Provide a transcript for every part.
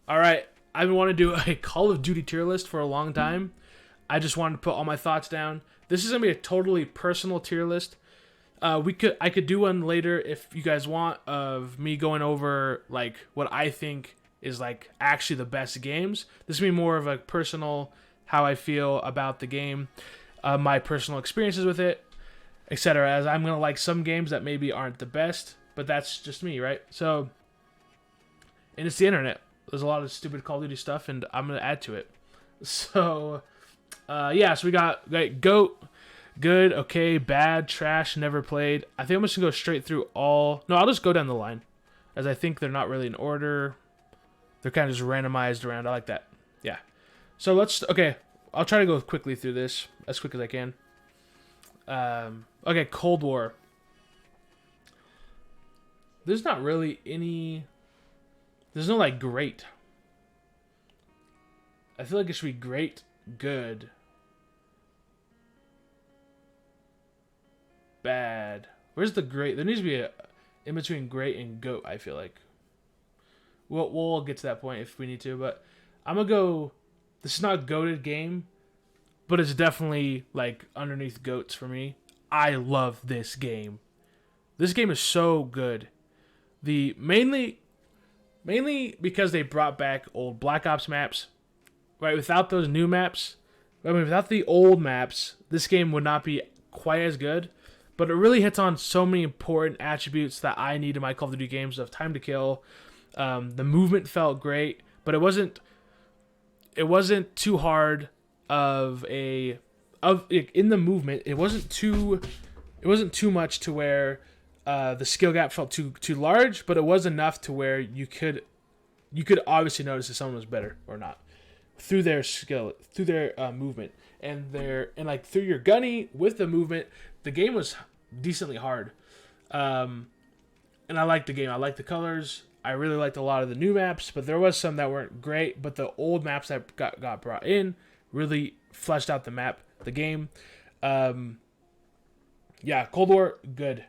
All right, I've been wanting to do a Call of Duty tier list for a long time. I just wanted to put all my thoughts down. This is gonna be a totally personal tier list. I could do one later if you guys want of me going over like what I think is like actually the best games. This will be more of a personal how I feel about the game, my personal experiences with it, etc. As I'm gonna like some games that maybe aren't the best, but that's just me, right? So, and it's the internet. There's a lot of stupid Call of Duty stuff, and I'm gonna add to it. So, yeah. So we got like, GOAT. Good, okay, bad, trash, never played. I think I'm just going to go straight through all... No, I'll just go down the line, as I think they're not really in order. They're kind of just randomized around. I like that. Yeah. So let's... Okay, I'll try to go quickly through this, as quick as I can. Okay, Cold War. There's not really any... There's no, like, great. I feel like it should be great, good... bad. Where's the great? There needs to be a in between great and GOAT, I feel like. We'll get to that point if we need to, but I'm gonna go. This is not a GOATed game, but it's definitely like underneath GOATs for me. I love this game. This game is so good. The mainly because they brought back old Black Ops maps. Right, without those new maps, I mean without the old maps, this game would not be quite as good. But it really hits on so many important attributes that I need in my Call of Duty games of time to kill. The movement felt great, but it wasn't too hard in the movement. It wasn't too much to where the skill gap felt too large, but it was enough to where you could obviously notice if someone was better or not through their skill, through their movement, and like through your gunny with the movement. The game was decently hard, and I liked the game. I liked the colors. I really liked a lot of the new maps, but there was some that weren't great. But the old maps that got brought in really fleshed out the game. Yeah, Cold War, good.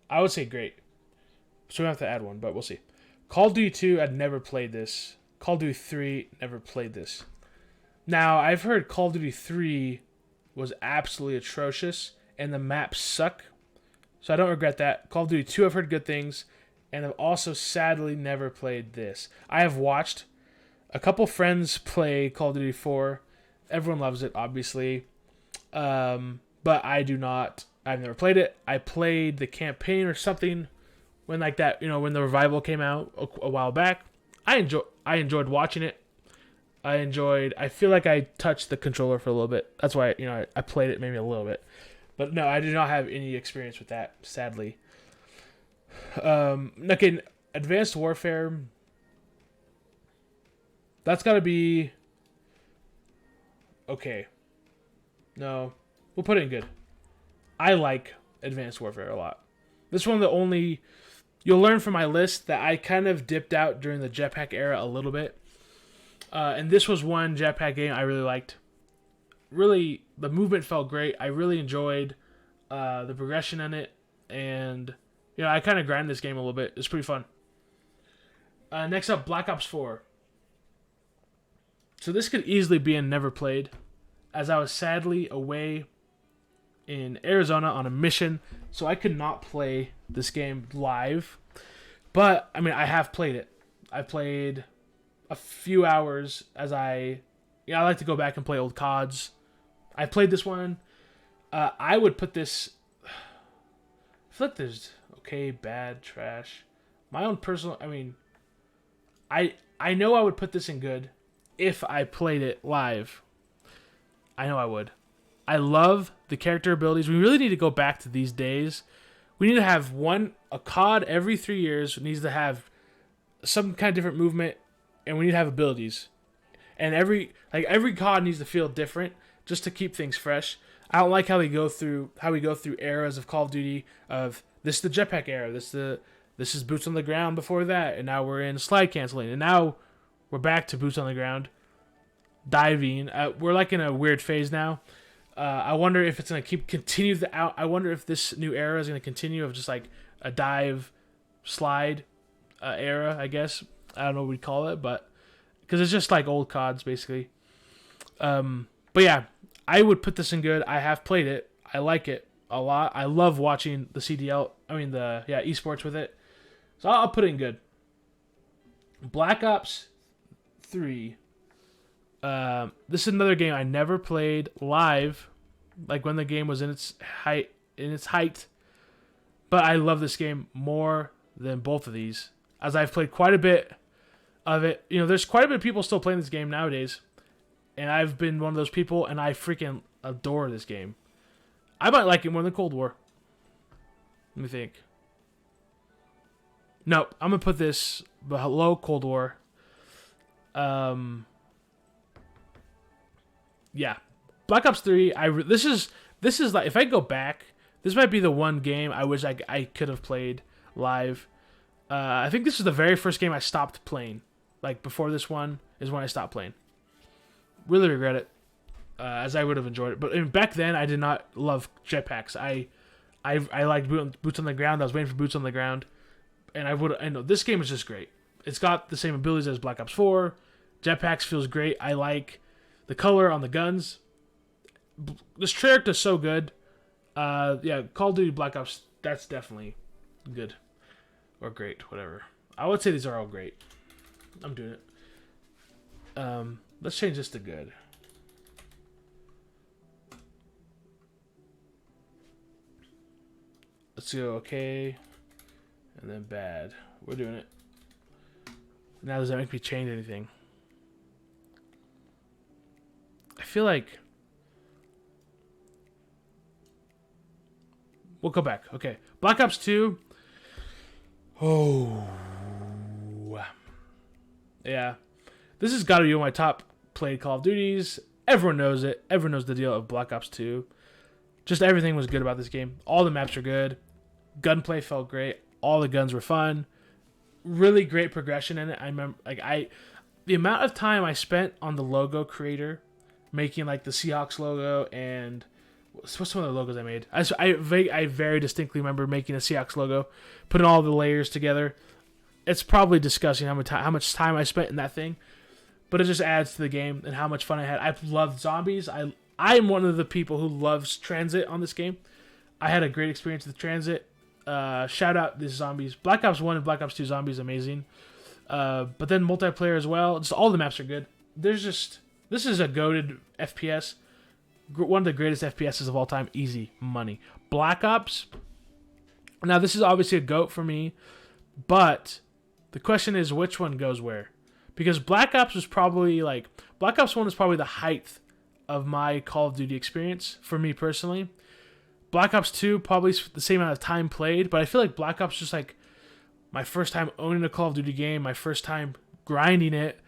I would say great. So we have to add one, but we'll see. Call of Duty 2, I'd never played this. Call of Duty 3, never played this. Now, I've heard Call of Duty 3 was absolutely atrocious, and the maps suck. So I don't regret that. Call of Duty 2, I've heard good things, and I've also sadly never played this. I have watched a couple friends play Call of Duty 4. Everyone loves it, obviously. But I do not. I've never played it. I played the campaign or something when like that, when the revival came out a while back. I enjoyed watching it. I feel like I touched the controller for a little bit. That's why, I played it maybe a little bit. But no, I do not have any experience with that, sadly. Okay, Advanced Warfare. That's got to be... Okay. No, we'll put it in good. I like Advanced Warfare a lot. This is one of the only... You'll learn from my list that I kind of dipped out during the jetpack era a little bit. And this was one jetpack game I really liked. Really, the movement felt great. I really enjoyed the progression in it. And, I kind of grinded this game a little bit. It's pretty fun. Next up, Black Ops 4. So this could easily be in Never Played, as I was sadly away in Arizona on a mission, so I could not play this game live. But, I have played it. I played a few hours as I like to go back and play old CODs. I played this one. I would put this... I feel like there's okay, bad, trash. My own personal... I know I would put this in good if I played it live. I know I would. I love the character abilities. We really need to go back to these days. We need to have a COD every 3 years. It needs to have some kind of different movement, and we need to have abilities. And every COD needs to feel different just to keep things fresh. I don't like how we go through eras of Call of Duty of this is the jetpack era, this is boots on the ground before that, and now we're in slide canceling, and now we're back to boots on the ground, diving. We're like in a weird phase now. I wonder if it's gonna continue I wonder if this new era is gonna continue of just like a dive slide era. I guess I don't know what we call it, but because it's just like old CODs basically. But yeah, I would put this in good. I have played it. I like it a lot. I love watching the CDL. I mean esports with it. So I'll put it in good. Black Ops 3. This is another game I never played live, like when the game was in its height. But I love this game more than both of these, as I've played quite a bit of it. You know, there's quite a bit of people still playing this game nowadays, and I've been one of those people, and I freaking adore this game. I might like it more than Cold War. Let me think. No, I'm gonna put this below Cold War. Yeah, Black Ops 3. This is like, if I go back, this might be the one game I wish I could have played live. I think this is the very first game I stopped playing. Like, before this one is when I stopped playing. Really regret it, as I would have enjoyed it. But back then, I did not love jetpacks. I liked boots on the ground. I was waiting for boots on the ground, and I know this game is just great. It's got the same abilities as Black Ops 4. Jetpacks feels great. I like the color on the guns. This character is so good. Yeah, Call of Duty Black Ops, that's definitely good. Or great, whatever. I would say these are all great. I'm doing it. Let's change this to good. Let's go okay. And then bad. We're doing it. Now does that make me change anything? I feel like we'll go back. Okay. Black Ops 2. Oh. Yeah. This has got to be one of my top played Call of Duties. Everyone knows it. Everyone knows the deal of Black Ops 2. Just everything was good about this game. All the maps are good. Gunplay felt great. All the guns were fun. Really great progression in it. I remember, the amount of time I spent on the logo creator, making like the Seahawks logo and what's some of the logos I made. I very distinctly remember making a Seahawks logo, putting all the layers together. It's probably disgusting how much time I spent in that thing, but it just adds to the game and how much fun I had. I loved zombies. I'm one of the people who loves transit on this game. I had a great experience with transit. Shout out these zombies. Black Ops 1 and Black Ops 2 zombies, amazing. But then multiplayer as well. Just all the maps are good. This is a goated FPS. One of the greatest FPSs of all time. Easy money. Black Ops. Now this is obviously a GOAT for me, but the question is which one goes where? Because Black Ops 1 is probably the height of my Call of Duty experience for me personally. Black Ops 2 probably the same amount of time played, but I feel like Black Ops is just like my first time owning a Call of Duty game, my first time grinding it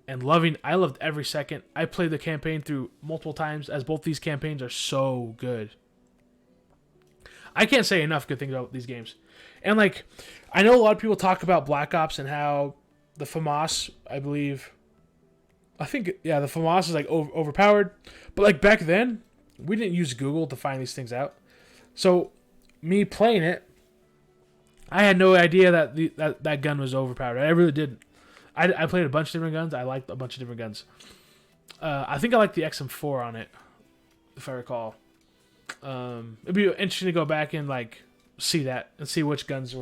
and I loved every second. I played the campaign through multiple times, as both these campaigns are so good. I can't say enough good things about these games. And like, I know a lot of people talk about Black Ops and how the FAMAS, the FAMAS is like overpowered. But like back then, we didn't use Google to find these things out. So me playing it, I had no idea that gun was overpowered. I really didn't. I played a bunch of different guns. I liked a bunch of different guns. I think I like the XM4 on it, if I recall. It'd be interesting to go back and like see that and see which guns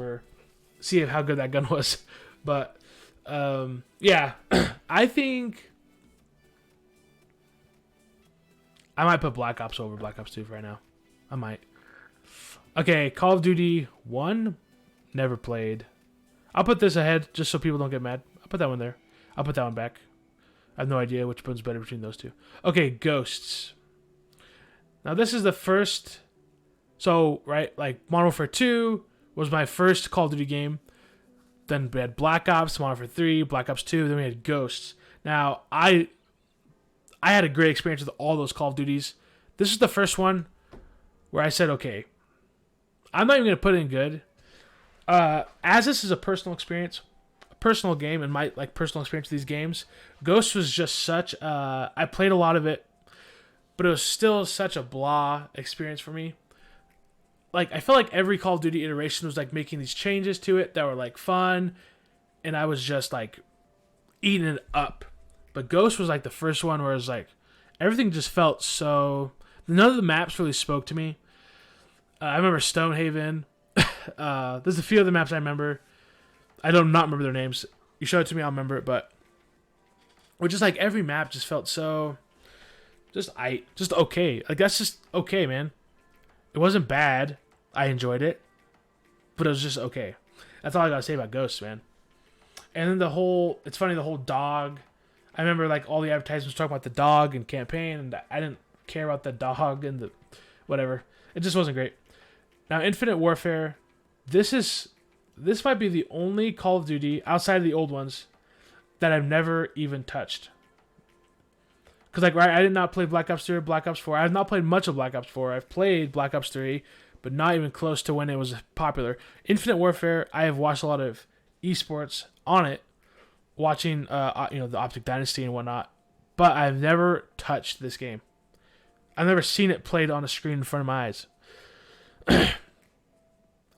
see how good that gun was. But yeah, I think I might put Black Ops over Black Ops 2 for right now. I might. Okay, Call of Duty 1, never played. I'll put this ahead just so people don't get mad. I'll put that one there. I'll put that one back. I have no idea which one's better between those two. Okay, Ghosts. Now this is the first. So, right, like Modern Warfare 2 was my first Call of Duty game. Then we had Black Ops, Modern Warfare 3, Black Ops 2, then we had Ghosts. Now, I had a great experience with all those Call of Duties. This is the first one where I said, okay, I'm not even going to put it in good. As this is a personal experience, a personal game, and my like personal experience with these games, Ghosts was just such I played a lot of it, but it was still such a blah experience for me. Like, I felt like every Call of Duty iteration was like making these changes to it that were like fun, and I was just like, eating it up. But Ghost was like the first one where it was like everything just felt so. None of the maps really spoke to me. I remember Stonehaven. There's a few other maps I remember. I do not remember their names. You show it to me, I'll remember it. But just like every map just felt so, just okay. Like that's just okay, man. It wasn't bad. I enjoyed it, but it was just okay. That's all I gotta say about Ghosts, man. And then it's funny, the whole dog. I remember like all the advertisements talking about the dog and campaign, and I didn't care about the dog and the whatever. It just wasn't great. Now, Infinite Warfare, this might be the only Call of Duty outside of the old ones that I've never even touched. Because like, right, I did not play Black Ops 3 or Black Ops 4. I have not played much of Black Ops 4. I've played Black Ops 3, but not even close to when it was popular. Infinite Warfare, I have watched a lot of esports on it, watching the Optic Dynasty and whatnot, but I've never touched this game. I've never seen it played on a screen in front of my eyes.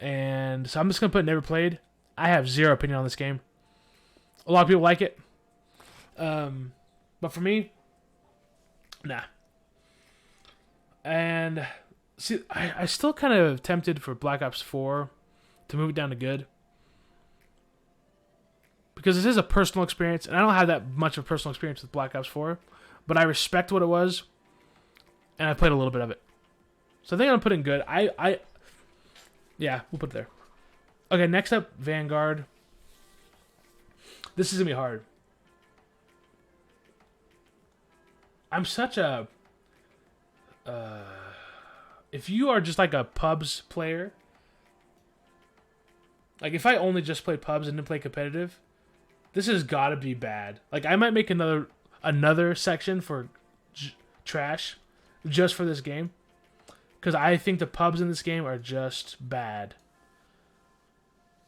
And so I'm just going to put never played. I have zero opinion on this game. A lot of people like it. But for me, nah. And see, I still kind of tempted for Black Ops 4 to move it down to good. Because this is a personal experience, and I don't have that much of a personal experience with Black Ops 4, but I respect what it was, and I played a little bit of it. So I think I'm putting good. Yeah, we'll put it there. Okay, next up, Vanguard. This is going to be hard. I'm such a... if you are just like a pubs player, like if I only just played pubs and didn't play competitive, this has got to be bad. Like I might make another section for trash just for this game, because I think the pubs in this game are just bad.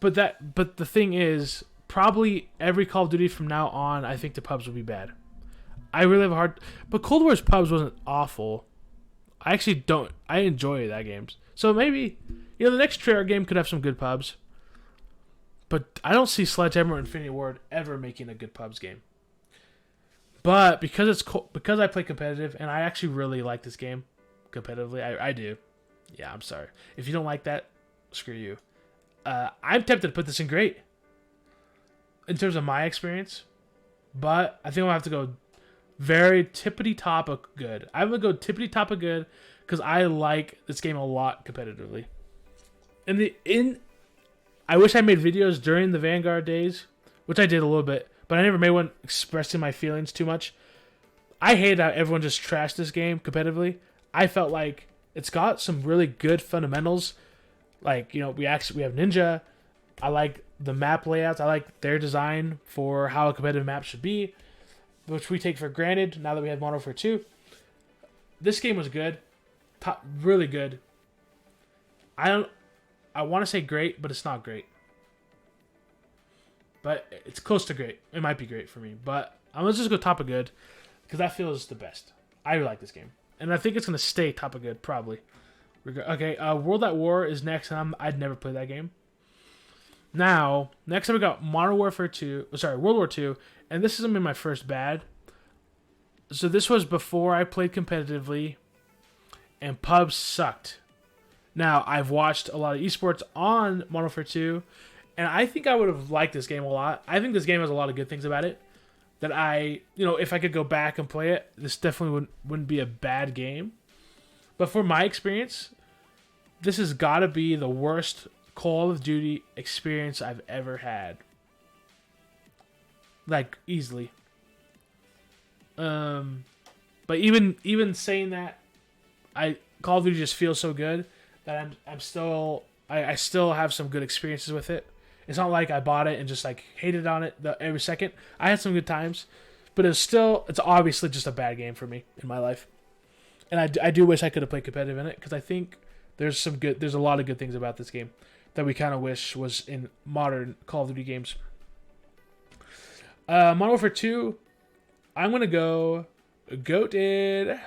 But the thing is, probably every Call of Duty from now on, I think the pubs will be bad. I really have a hard... But Cold War's pubs wasn't awful. I actually don't... I enjoy that game. So maybe, the next Treyarch game could have some good pubs. But I don't see Sledgehammer or Infinity Ward ever making a good pubs game. But because I play competitive, and I actually really like this game competitively, I do. Yeah, I'm sorry. If you don't like that, screw you. I'm tempted to put this in great in terms of my experience, but I think I'm going to have to go very tippity-top of good. I'm going to go tippity-top of good because I like this game a lot competitively. I wish I made videos during the Vanguard days, which I did a little bit, but I never made one expressing my feelings too much. I hate how everyone just trashed this game competitively. I felt like it's got some really good fundamentals. Like, we have Ninja. I like the map layouts. I like their design for how a competitive map should be, which we take for granted now that we have Modern Warfare 2. This game was good. Really good. I want to say great, but it's not great. But it's close to great. It might be great for me. But I'm going to just go top of good because that feels the best. I really like this game. And I think it's going to stay top of good, probably. Okay, World at War is next, and I'd never played that game. Now, next up we got World War 2, and this is going to be my first bad. So this was before I played competitively, and pubs sucked. Now, I've watched a lot of esports on Modern Warfare 2, and I think I would have liked this game a lot. I think this game has a lot of good things about it, that if I could go back and play it, this definitely wouldn't be a bad game. But for my experience, this has got to be the worst Call of Duty experience I've ever had. Like, easily. But even saying that, Call of Duty just feels so good that I still have some good experiences with it. It's not like I bought it and just like hated on it every second. I had some good times, but it's obviously just a bad game for me in my life. And I do wish I could have played competitive in it, because I think there's a lot of good things about this game that we kind of wish was in modern Call of Duty games. Modern Warfare 2, I'm going to go GOATed, and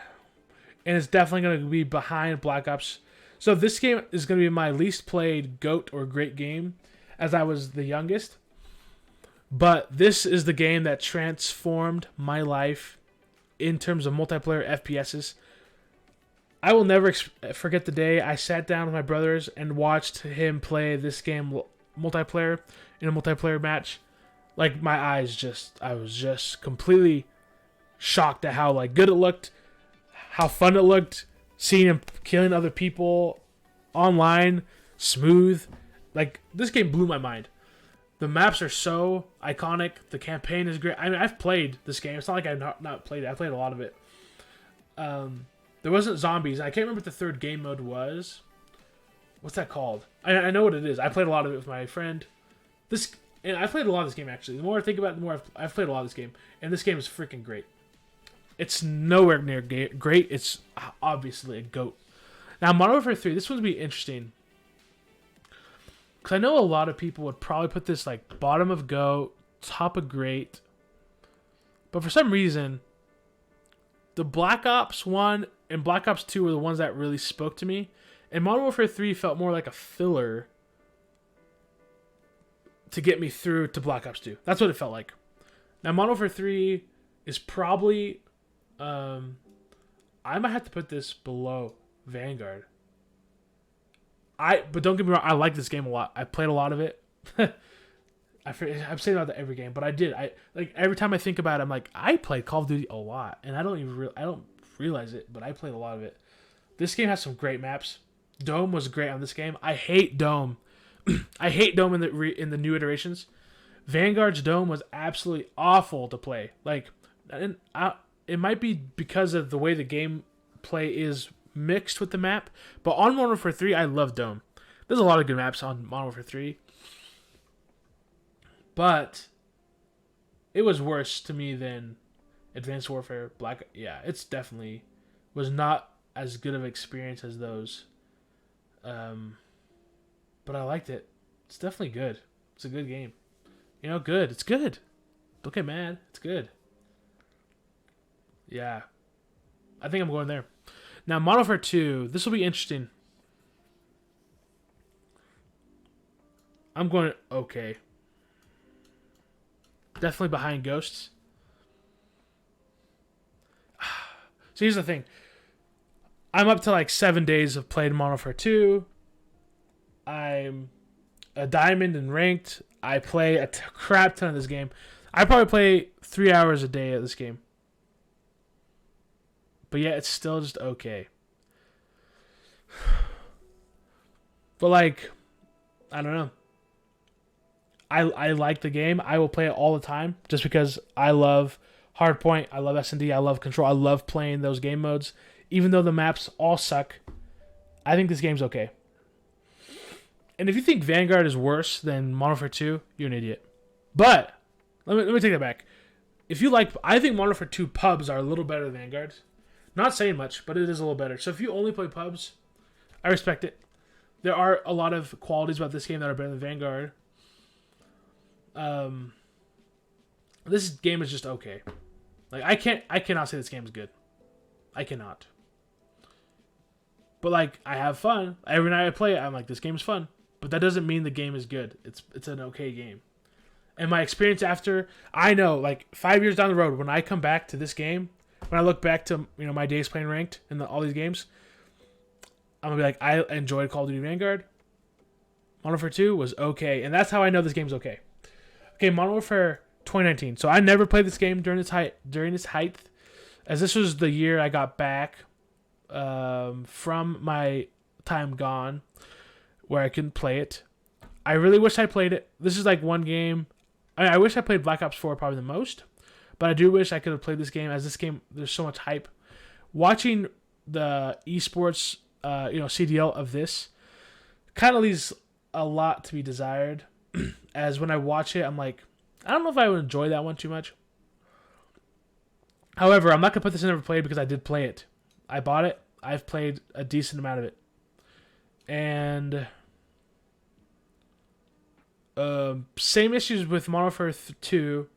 it's definitely going to be behind Black Ops. So this game is going to be my least played GOAT or great game, as I was the youngest. But this is the game that transformed my life in terms of multiplayer FPSs. I will never forget the day I sat down with my brothers and watched him play this game multiplayer in a multiplayer match. Like, my eyes I was just completely shocked at how like good it looked, how fun it looked, seeing him killing other people online, smooth. Like, this game blew my mind. The maps are so iconic. The campaign is great. I mean, I've played this game. It's not like I've not played it. I played a lot of it. There wasn't zombies. I can't remember what the third game mode was. What's that called? I know what it is. I played a lot of it with my friend. And I played a lot of this game, actually. The more I think about it, the more I've played a lot of this game. And this game is freaking great. It's nowhere near great. It's obviously a GOAT. Now, Modern Warfare 3, this one's going to be interesting. Because I know a lot of people would probably put this like bottom of GOAT, top of great. But for some reason, the Black Ops 1 and Black Ops 2 were the ones that really spoke to me. And Modern Warfare 3 felt more like a filler to get me through to Black Ops 2. That's what it felt like. Now, Modern Warfare 3 is probably... I might have to put this below Vanguard. But don't get me wrong, I like this game a lot. I played a lot of it. I'm saying about that every game, but I did. Like every time I think about it, I'm like, I played Call of Duty a lot, and I don't realize it, but I played a lot of it. This game has some great maps. Dome was great on this game. I hate Dome. I hate Dome in the new iterations. Vanguard's Dome was absolutely awful to play. Like, it might be because of the way the gameplay is mixed with the map, but on Modern Warfare 3, I love Dome. There's a lot of good maps on Modern Warfare 3, but it was worse to me than Advanced Warfare, it's definitely was not as good of an experience as those. But I liked it. It's definitely good. It's a good game. Good. It's good. Don't get mad. It's good. Yeah. I think I'm going there. Now, Modern Warfare 2, this will be interesting. I'm going okay. Definitely behind Ghosts. So here's the thing. I'm up to like 7 days of playing Modern Warfare 2. I'm a diamond and ranked. I play a crap ton of this game. I probably play 3 hours a day of this game. But yeah, it's still just okay. But like, I don't know. I like the game. I will play it all the time just because I love Hardpoint. I love S&D. I love Control. I love playing those game modes. Even though the maps all suck, I think this game's okay. And if you think Vanguard is worse than Modern Warfare 2, you're an idiot. But let me take that back. I think Modern Warfare 2 pubs are a little better than Vanguard. Not saying much, but it is a little better. So if you only play pubs, I respect it. There are a lot of qualities about this game that are better than Vanguard. This game is just okay. Like I cannot say this game is good. I cannot. But like I have fun. Every night I play it, I'm like, this game is fun. But that doesn't mean the game is good. It's an okay game. And my experience after, I know, like 5 years down the road, when I come back to this game, when I look back to my days playing ranked in all these games, I'm gonna be like, I enjoyed Call of Duty Vanguard. Modern Warfare 2 was okay, and that's how I know this game's okay. Okay, Modern Warfare 2019. So I never played this game during its height, as this was the year I got back from my time gone, where I couldn't play it. I really wish I played it. This is like one game. I wish I played Black Ops 4 probably the most, but I do wish I could have played this game, as this game, there's so much hype. Watching the esports, CDL of this kind of leaves a lot to be desired. As when I watch it, I'm like, I don't know if I would enjoy that one too much. However, I'm not going to put this in never played because I did play it. I bought it. I've played a decent amount of it. And same issues with Modern Warfare 2.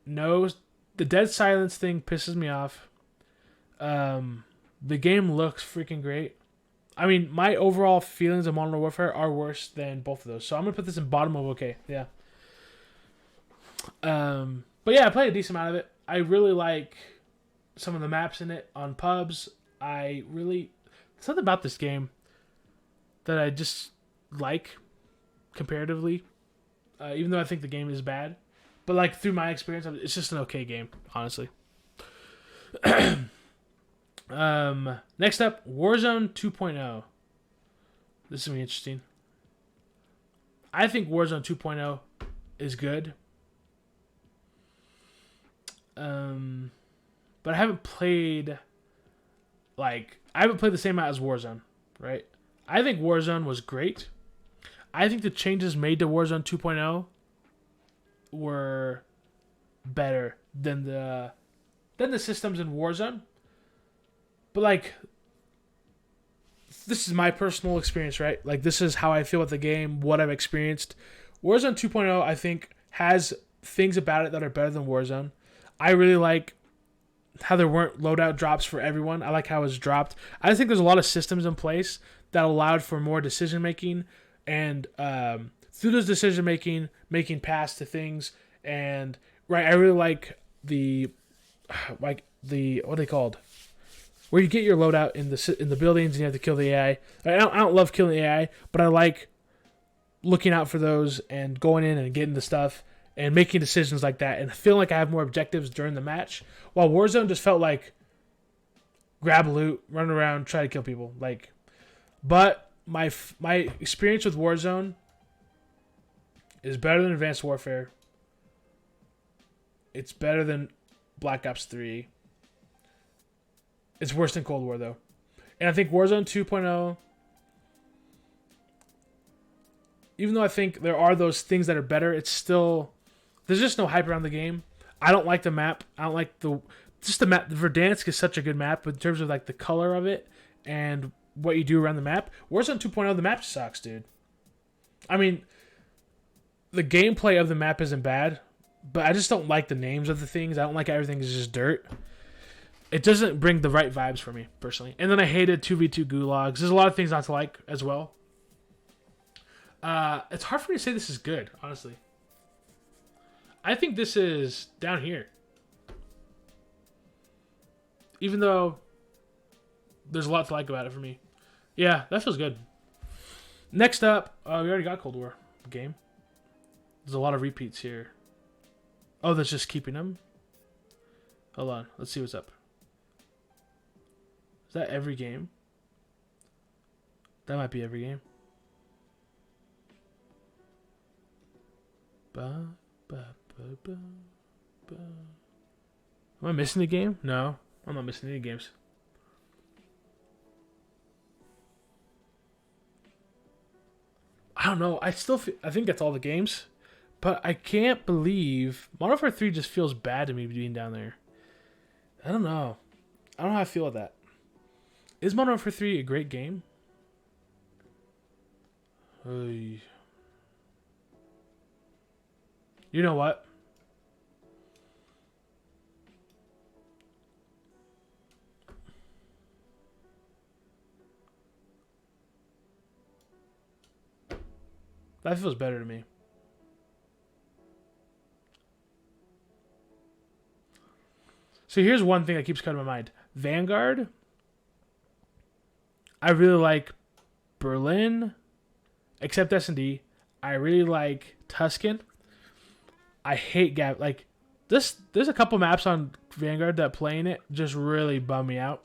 No, the dead silence thing pisses me off. The game looks freaking great. I mean, my overall feelings of Modern Warfare are worse than both of those. So I'm going to put this in bottom of okay. Yeah. But yeah, I played a decent amount of it. I really like some of the maps in it on pubs. There's something about this game that I just like comparatively, even though I think the game is bad. But like through my experience, it's just an okay game, honestly. Next up, Warzone 2.0. This is gonna be interesting. I think Warzone 2.0 is good. But I haven't played the same amount as Warzone, right? I think Warzone was great. I think the changes made to Warzone 2.0 were better than the systems in Warzone. But like, this is my personal experience, right? Like, this is how I feel with the game, what I've experienced. Warzone 2.0, I think, has things about it that are better than Warzone. I really like how there weren't loadout drops for everyone. I like how it was dropped. I think there's a lot of systems in place that allowed for more decision making, and through those decision making paths to things. And right, I really like the what are they called? Where you get your loadout in the buildings and you have to kill the AI. I don't love killing the AI, but I like looking out for those and going in and getting the stuff and making decisions like that and feeling like I have more objectives during the match. While Warzone just felt like grab loot, run around, try to kill people. But my experience with Warzone is better than Advanced Warfare. It's better than Black Ops 3. It's worse than Cold War, though. And I think Warzone 2.0, even though I think there are those things that are better, it's still... There's just no hype around the game. I don't like the map. I don't like the map. Verdansk is such a good map, but in terms of like the color of it and what you do around the map, Warzone 2.0, the map sucks, dude. I mean, the gameplay of the map isn't bad, but I just don't like the names of the things. I don't like everything is just dirt. It doesn't bring the right vibes for me, personally. And then I hated 2v2 gulags. There's a lot of things not to like as well. It's hard for me to say this is good, honestly. I think this is down here. Even though there's a lot to like about it for me. Yeah, that feels good. Next up, we already got Cold War game. There's a lot of repeats here. Oh, that's just keeping them? Hold on, let's see what's up. Is that every game? That might be every game. Am I missing a game? No, I'm not missing any games. I don't know. I think that's all the games, but I can't believe Modern Warfare 3 just feels bad to me being down there. I don't know. I don't know how I feel about that. Is Modern Warfare 3 a great game? You know what? That feels better to me. So here's one thing that keeps coming to my mind. Vanguard. I really like Berlin, except S&D. I really like Tuscan. I hate Gap. Like this, there's a couple maps on Vanguard that playing it just really bum me out.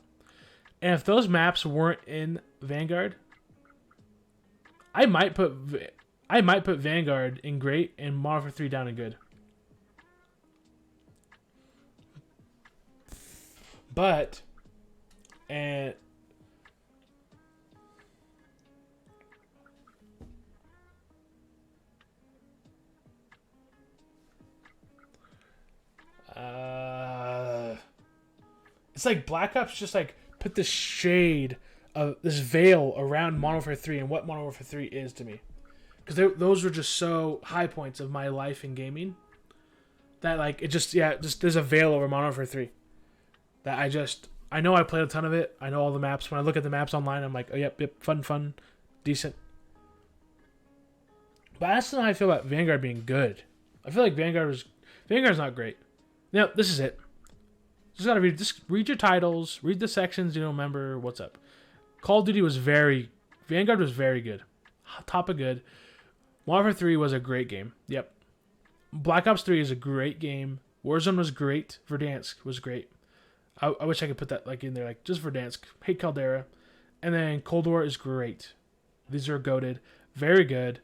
And if those maps weren't in Vanguard, I might put Vanguard in great and Modern Warfare 3 down in good. But and it's like Black Ops just like put this shade of this veil around Modern Warfare 3 and what Modern Warfare 3 is to me. Because those were just so high points of my life in gaming that like it just there's a veil over Modern Warfare 3 that I know I played a ton of it. I know all the maps. When I look at the maps online, I'm like, oh yep, fun, decent. But that's not how I feel about Vanguard being good. I feel like Vanguard was Vanguard's not great. Now, this is it. Just gotta read your titles, read the sections, remember what's up. Call of Duty Vanguard was very good. Top of good. Modern Warfare 3 was a great game. Yep. Black Ops 3 is a great game. Warzone was great. Verdansk was great. I wish I could put that in there, just Verdansk. Hate Caldera. And then Cold War is great. These are goated. Very good.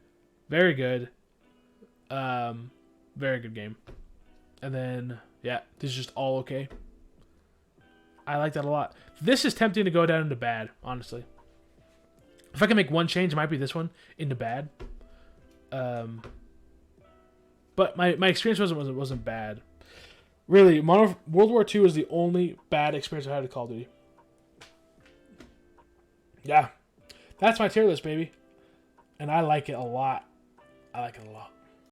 Very good. Very good game. And then, yeah, this is just all okay. I like that a lot. This is tempting to go down into bad, honestly. If I can make one change, it might be this one into bad. But my experience wasn't bad. Really, World War II is the only bad experience I had with Call of Duty. Yeah. That's my tier list, baby. And I like it a lot. I like it a lot.